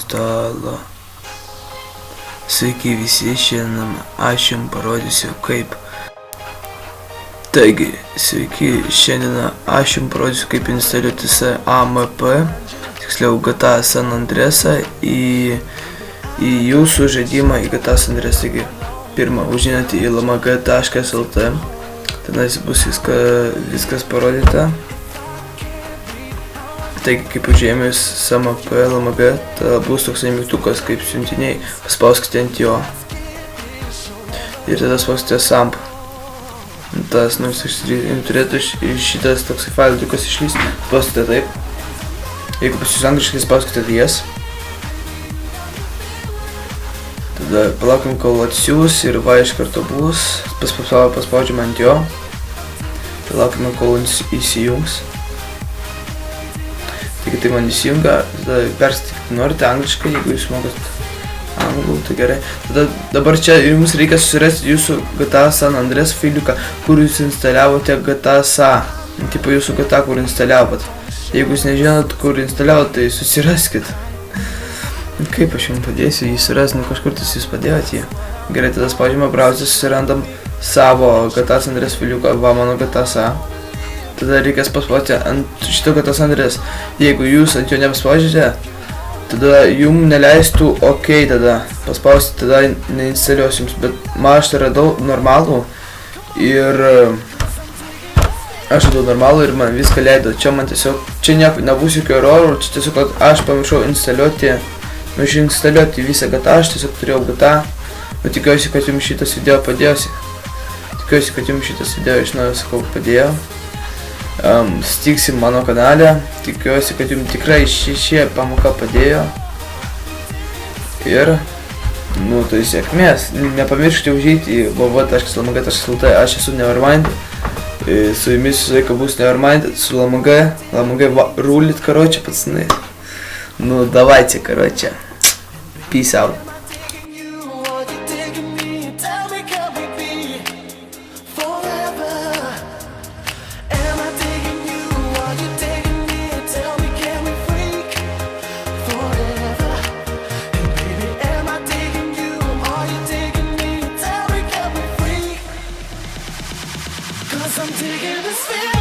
stalo. Sveiki visi, šiandien aš jums parodysiu kaip. Taigi, sveiki, šiandien aš jums parodysiu kaip instaliuoti AMP, tiksliau GTA San Andreasą į jūsų žaidimą į GTA San Andreas. Taigi, pirmą, užeinate į lmg.lt, tenais bus viskas parodyta. Taigi, kaip užėjus SMP LMG, tada bus toks mygtukas kaip siuntiniai, paspauskite ant jo. Ir tada spauskite SAMP. Tas, turėtų šitas toksai failiukas išlysti, spauskite taip. Jeigu pas jūs angliškai, spauskite yes. Tada palaukim, kol atsiūs ir va iš karto bus, paspaudžiam ant jo. Palaukime, kol įsijungs. Taigi tai man įsijunga, tada perskaitykite, norite angliškai, jeigu jūs mokat anglų, tai gerai. Tada dabar čia jums reikia susirasti jūsų GTA San Andreas failiuką, kur jūs instaliavote GTA SA. Tipo jūsų GTA, kur instaliavot. Jeigu jūs nežinot, kur instaliavot, tai susiraskit. Kaip aš jums padėsiu jį surasti, kažkur tai jūs padėjot jį. Gerai, tada spaudžiame browserį, susirandam savo GTA San Andreas failiuką, va mano GTA SA. Tada reikės paspausti ant šito GTA San Andreas. Jeigu jūs ant jo nepaspaudžiate, tada jums neleistų OK, tada paspausti, tada neinstaliuos jums. Bet aš tai radau normalų ir aš radau normalų ir man viską leido. Čia man tiesiog, čia nebus jokių errorų, čia tiesiog, kad aš pamiršau instaliuoti visą GTA, aš tiesiog turėjau GTA. Bet tikiuosi, kad jums šitas video padėjo. Iš naujo sakau padėjo. Stiksim mano kanale, tikiuosi, kad jums tikrai ši pamoka padėjo. Ir, tai sėkmės. Nepamirškite užeiti į www.lmg.lt, aš esu Nevermind. Su jumis visą laiką bus Nevermind, su LMG rulit, karoče, patsnai. Давайте, karoče. Peace out. I'm digging this feeling.